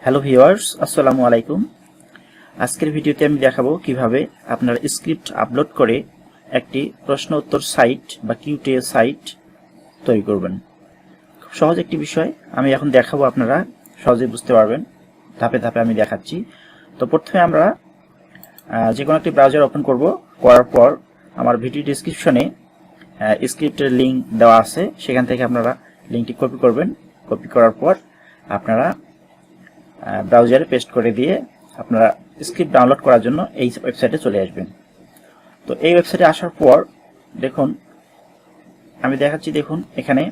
Hello viewers, আসসালামু আলাইকুম। আজকের ভিডিওতে আমি দেখাবো কিভাবে আপনারা স্ক্রিপ্ট আপলোড করে একটি প্রশ্ন উত্তর সাইট বা কিউটিএ সাইট তৈরি করবেন। খুব সহজ একটি বিষয় আমি এখন দেখাবো, আপনারা সহজেই বুঝতে পারবেন। ধাপে ধাপে আমি দেখাচ্ছি। তো প্রথমে আমরা যে কোনো একটি ব্রাউজার ওপেন করব। করার পর আমার ভিডিও ডেসক্রিপশনে স্ক্রিপ্টের লিঙ্ক দেওয়া আছে, সেখান থেকে আপনারা লিঙ্কটি কপি করবেন। কপি করার পর আপনারা ব্রাউজারে পেস্ট করে দিয়ে আপনারা স্ক্রিপ্ট ডাউনলোড করার জন্য এই ওয়েবসাইটে চলে আসবেন। তো এই ওয়েবসাইটে আসার পর দেখুন আমি দেখাচ্ছি, দেখুন এখানে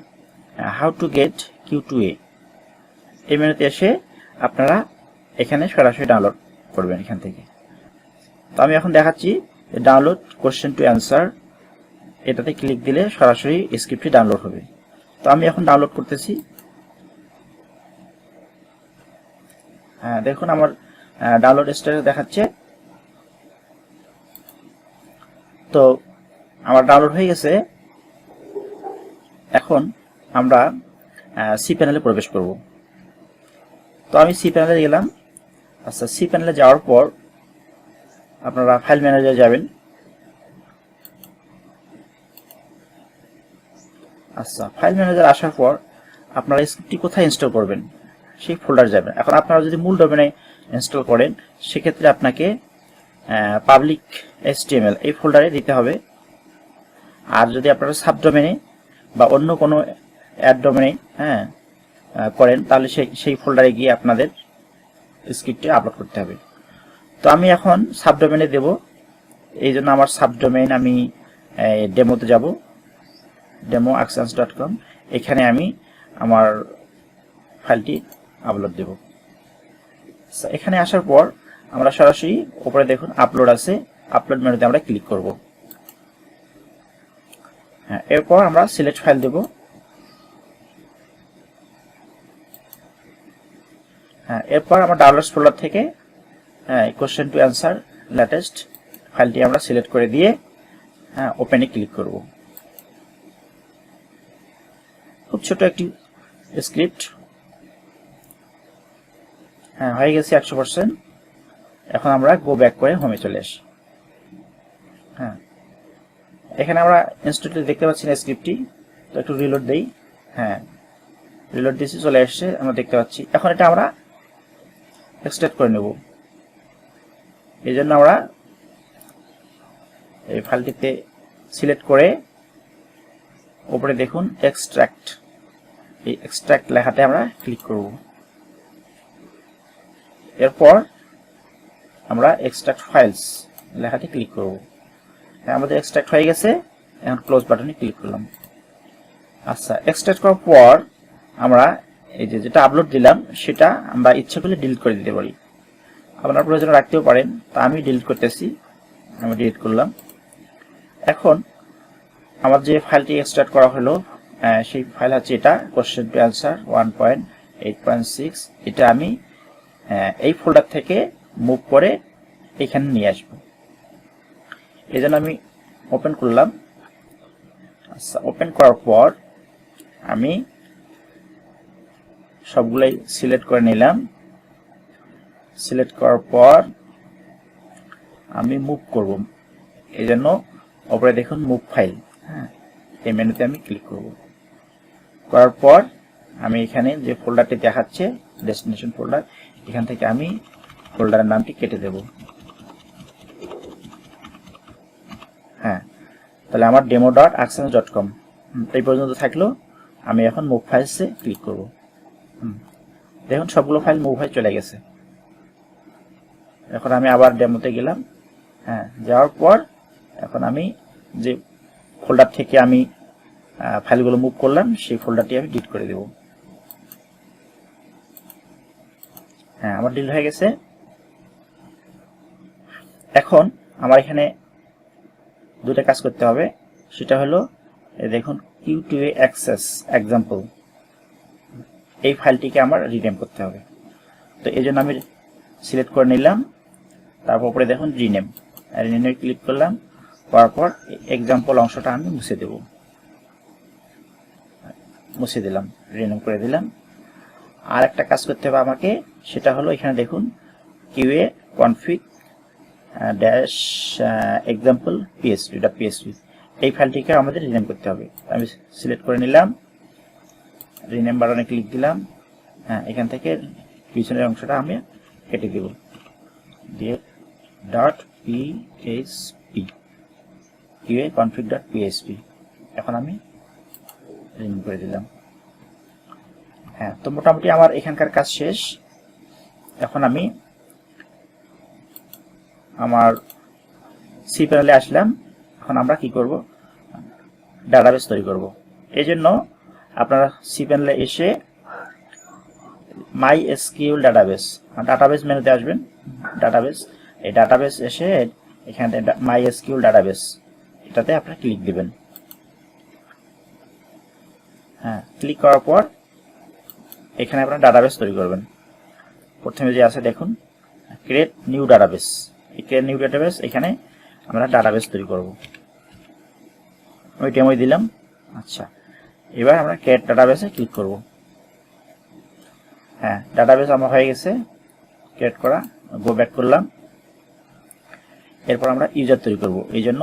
হাউ টু গেট কিউ2এ এই মেনুতে এসে আপনারা এখানে সরাসরি ডাউনলোড করবেন এখান থেকে। তো আমি এখন দেখাচ্ছি ডাউনলোড কোশ্চেন টু অ্যান্সার, এটাতে ক্লিক দিলে সরাসরি স্ক্রিপ্টটি ডাউনলোড হবে। তো আমি এখন ডাউনলোড করতেছি। দেখুন আমার ডাউনলোড স্ট্যাটাস দেখাচ্ছে। তো আমার ডাউনলোড হয়ে গেছে। এখন আমরা সি প্যানেলে প্রবেশ করব। তো আমি সি প্যানেলে গেলাম। আচ্ছা, সি প্যানেলে যাওয়ার পর আপনারা ফাইল ম্যানেজারে যাবেন। আচ্ছা, ফাইল ম্যানেজার আসার পর আপনারা স্ক্রিপ্টটি কোথায় ইনস্টল করবেন সেই ফোল্ডার যাবেন। এখন আপনারা যদি মূল ডোমেনে ইনস্টল করেন সেক্ষেত্রে আপনাকে পাবলিক HTML এই ফোল্ডারে দিতে হবে। আর যদি আপনারা সাবডোমেনে বা অন্য কোনো অ্যাড ডোমেনে করেন তাহলে সেই ফোল্ডারে গিয়ে আপনাদের স্ক্রিপ্টটি আপলোড করতে হবে। তো আমি এখন সাবডোমেনে দেব, এই জন্য আমার সাবডোমেন আমি ডেমোতে যাব, demoaxons.com। এখানে আমি আমার ফাইলটি আপলোড দেব। এখানে আসার পর আমরা সরাসরি উপরে দেখুন আপলোড আছে, আপলোড মেনুতে আমরা ক্লিক করব। এরপর আমরা সিলেক্ট ফাইল দেব। এরপর আমরা ডাউনলোডস ফোল্ডার থেকে কোশ্চেন টু অ্যান্সার লেটেস্ট ফাইলটি আমরা সিলেক্ট করে দিয়ে ওপেনে ক্লিক করব। খুব ছোট একটি স্ক্রিপ্ট। হয়ে গেছে 100%। এখন আমরা গো ব্যাক করে হোমে চলে আসি। এখানে আমরা ইনস্ট্যান্টলি দেখতে পাচ্ছি না স্ক্রিপ্টটি। তো একটু রিলোড দেই। রিলোড দিয়েছি, চলে আসছে, আমরা দেখতে পাচ্ছি। এখন এটা আমরা এক্সট্রাক্ট করে নেব। এই জন্য আমরা এই ফাইলটিতে সিলেক্ট করে উপরে দেখুন এক্সট্রাক্ট, এই এক্সট্রাক্ট লেখাতে আমরা ক্লিক করব। এরপর আমরা এক্সট্রাক্ট ফাইলস লেখাতে ক্লিক করব। আমাদের এক্সট্রাক্ট হয়ে গেছে। এখন ক্লোজ বাটনে ক্লিক করলাম। আচ্ছা, এক্সট্রাক্ট করার পর আমরা এই যেটা আপলোড দিলাম সেটা আমরা ইচ্ছা করলে ডিলিট করে দিতে পারি। আপনার প্রয়োজন রাখতেও পারেন। তা আমি ডিলিট করতেছি, আমি ডিলিট করলাম। এখন আমার যে ফাইলটি এক্সট্রাক্ট করা হলো সেই ফাইল হচ্ছে এটা কোশ্চেন টু অ্যান্সার 1.8.6। এটা আমি এই ফোল্ডার থেকে মুভ করে এখানে নিয়ে আসবো। এই জন্য আমি ওপেন করলাম। আচ্ছা, ওপেন করার পর আমি সবগুলাই সিলেক্ট করে নিলাম। সিলেক্ট করার পর আমি মুভ করব। এই জন্য উপরে দেখুন মুভ ফাইল, এই মেনুতে আমি ক্লিক করব। করার পর আমি এখানে যে ফোল্ডারটি দেখাচ্ছে ডেস্টিনেশন ফোল্ডার, এখান থেকে আমি ফোল্ডারের নামটি কেটে দেব। তাহলে আমার demo.axons.com এই পর্যন্ত থাকলো। আমি এখন মুভ ফাইলসে ক্লিক করব। দেখুন সবগুলো ফাইল মুভ হয়ে চলে গেছে। এখন আমি আবার ডেমোতে গেলাম। যাওয়ার পর এখন আমি যে ফোল্ডার থেকে আমি ফাইলগুলো মুভ করলাম সেই ফোল্ডারটি আমি ডিলিট করে দেব। আমার ডিলিট হয়ে গেছে। এখন আমার এখানে দুটো কাজ করতে হবে। সেটা হলো দেখুন কিউ2এ অ্যাক্সেস এক্সাম্পল, এই ফাইলটিকে আমার রিনেম করতে হবে। তো এই জন্য আমি সিলেক্ট করে নিলাম। তারপর উপরে দেখুন রিনেম ক্লিক করলাম। করার পর এক্সাম্পল অংশটা আমি মুছে দেব। মুছে দিলাম, রিনেম করে দিলাম। আর একটা কাজ করতে হবে আমাকে, সেটা হলো এখানে দেখুন QA config dash example PSP এই ফাইলটিকে আমাদের রিনেম করতে হবে। আমি সিলেক্ট করে নিলাম, রিনেম বাটনে ক্লিক দিলাম। হ্যাঁ, এখান থেকে পিছনের অংশটা আমি কেটে দেব দিয়ে .php কিউএ কনফিগ .php এখন আমি রিনেম করে দিলাম। হ্যাঁ, তো মোটামুটি আমার এখানকার কাজ শেষ। এখন আমি আমার সি প্যানেলে আসলাম। এখন আমরা কি করব, ডাটাবেস তৈরি করব। এই জন্য আপনারা সি প্যানেলে এসে মাই এসকিউএল ডাটাবেস মেনুতে আসবেন। ডাটাবেস, এই ডাটাবেস এসে এখানে মাই এসকিউএল ডাটাবেস এটাতে আপনারা ক্লিক দিবেন। হ্যাঁ, ক্লিক করার পর এখানে আপনারা ডাটাবেস তৈরি করবেন। প্রথমে যে আছে দেখুন ক্রিয়েট নিউ ডাটাবেস, এই ক্রিয়েট নিউ ডাটাবেস এখানে আমরা ডাটাবেস তৈরি করব। ওইটা আমি দিলাম। আচ্ছা, এবার আমরা ক্রিয়েট ডাটাবেসে ক্লিক করব। হ্যাঁ, ডাটাবেস আমার হয়ে গেছে ক্রিয়েট করা। গো ব্যাক করলাম। এরপর আমরা ইউজার তৈরি করব। এই জন্য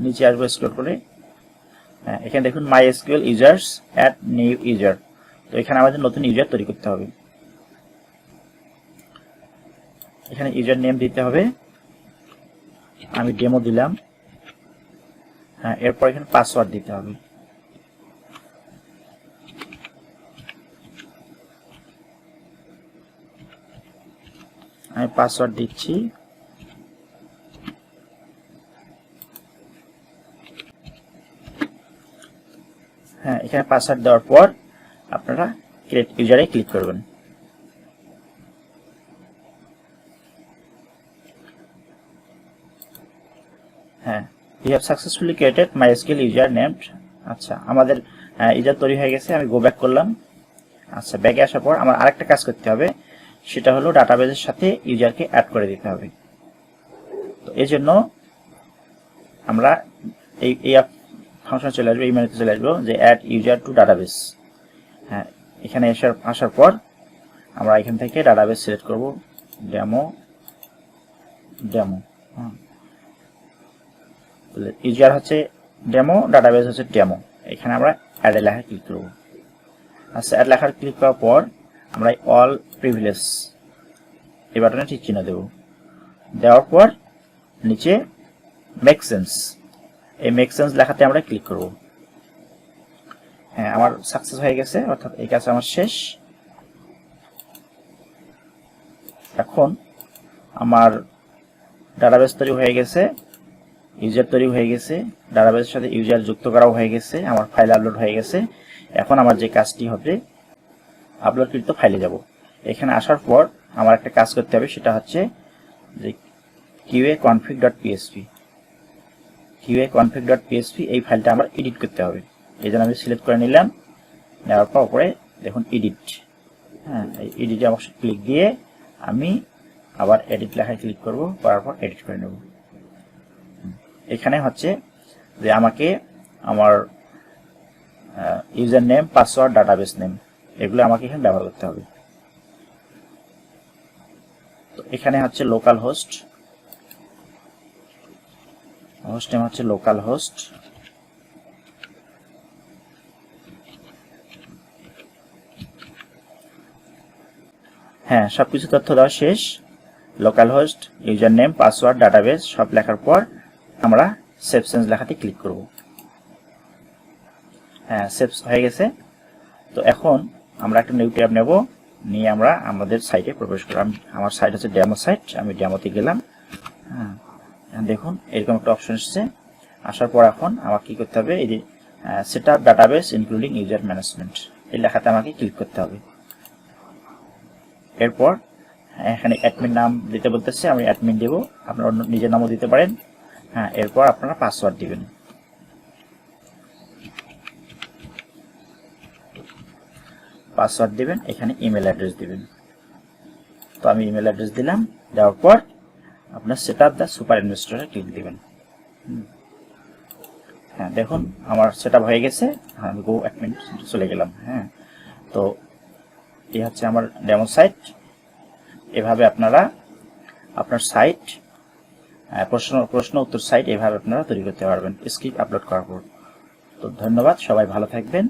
নিচে আসবো স্ক্রল করে। হ্যাঁ, এখানে দেখুন MySQL users add new user. তো এখানে আমাদের নতুন ইউজার তৈরি করতে হবে। এখানে ইউজার নেম দিতে হবে, আমি ডেমো দিলাম। হ্যাঁ, এরপর এখানে পাসওয়ার্ড দিতে হবে। আমি পাসওয়ার্ড দিচ্ছি। হ্যাঁ, এখানে পাসওয়ার্ড দেওয়ার পর আপনারা ক্রিয়েট ইউজারে ক্লিক করবেন। হ্যাঁ, we have successfully created MySQL user named। আচ্ছা, আমাদের ইউজার তৈরি হয়ে গেছে। আমি গো ব্যাক করলাম। আচ্ছা, ব্যাকে আসার পর আমার আরেকটা কাজ করতে হবে, সেটা হলো ডাটাবেসের সাথে ইউজারকে অ্যাড করে দিতে হবে। তো এই জন্য আমরা এই ফাংশনে চলে আসবো, এই মেনুতে চলে আসবো যে অ্যাড ইউজার টু ডাটাবেস। হ্যাঁ, এখানে আসার পর আমরা এখান থেকে ডাটাবেস সিলেক্ট করব, ডেমো। ইউজার হচ্ছে ডেমো, ডাটাবেস হচ্ছে ডেমো। এখানে আমরা অ্যাড লেখা ক্লিক করব। আচ্ছা, অ্যাড লেখার ক্লিক করার পর আমরা অল প্রিভিলেজ এই বাটনে ঠিক চিহ্ন দেব। দেওয়ার পর নিচে মেক সেন্স, এই মেক সেন্স লেখাতে আমরা ক্লিক করব। হ্যাঁ, আমার সাকসেস হয়ে গেছে, অর্থাৎ এই কাজ আমার শেষ। এখন আমার ডাটাবেস তৈরি হয়ে গেছে, ইউজার তৈরি হয়ে গেছে, ডাটাবেসের সাথে ইউজার যুক্ত করাও হয়ে গেছে, আমার ফাইল আপলোড হয়ে গেছে। এখন আমার যে কাজটি হবে, আপলোডকৃত ফাইলে যাব। এখানে আসার পর আমার একটা কাজ করতে হবে, সেটা হচ্ছে যে কিউএ কনফিগ .php এই ফাইলটা আমার এডিট করতে হবে। এই জন্য আমি সিলেক্ট করে নিলাম। নেওয়ার পর উপরে দেখুন এডিট। হ্যাঁ, এই এডিটে অবশ্যই ক্লিক দিয়ে আমি আবার এডিট লেখায় ক্লিক করব, করার পর এডিট করে নেব। এখানে হচ্ছে যে আমাকে আমার user name, password, database name এগুলো আমাকে এখানে ব্যবহার করতে হবে। তো এখানে হচ্ছে লোকাল হোস্ট, নেম হচ্ছে লোকাল হোস্ট। হ্যাঁ, সবকিছু তথ্য দেওয়া শেষ। Local host, user name, password, database সব লেখার পর আমরা সেভ চেঞ্জ লেখাতে ক্লিক করব। হ্যাঁ, সেভ হয়ে গেছে। তো এখন আমরা একটা নিউ ট্যাব নেব, নিয়ে আমরা আমাদের সাইটে প্রবেশ করলাম। আমার সাইট হচ্ছে ডেমো সাইট, আমি ডেমোতে গেলাম। হ্যাঁ, দেখুন এরকম একটা অপশন এসেছে। আসার পর এখন আমাকে কি করতে হবে, এই যে set up database including user management এই লেখাতে আমাকে ক্লিক করতে হবে। এরপর এখানে অ্যাডমিন নাম দিতে বলতেছে, আমি অ্যাডমিন দেব, আপনারা অন্য নিজের নামও দিতে পারেন। হ্যাঁ, এরপর আপনারা পাসওয়ার্ড দিবেন। এখানে ইমেল অ্যাড্রেস দিবেন। তো আমি ইমেল অ্যাড্রেস দিলাম। দেওয়ার পর আপনার সেট আপ দ্য সুপার ইনভেস্টরে ক্লিক দিবেন। হ্যাঁ, দেখুন আমার সেট আপ হয়ে গেছে। আমি গো অ্যাডমিন চলে গেলাম। হ্যাঁ, তো এই হচ্ছে আমার ডেমো সাইট। এভাবে আপনারা আপনার সাইট প্রশ্ন উত্তর সাইট এভাবে আপনারা তৈরি করতে পারবেন স্ক্রিপ্ট আপলোড করার পর। তো ধন্যবাদ, সবাই ভালো থাকবেন।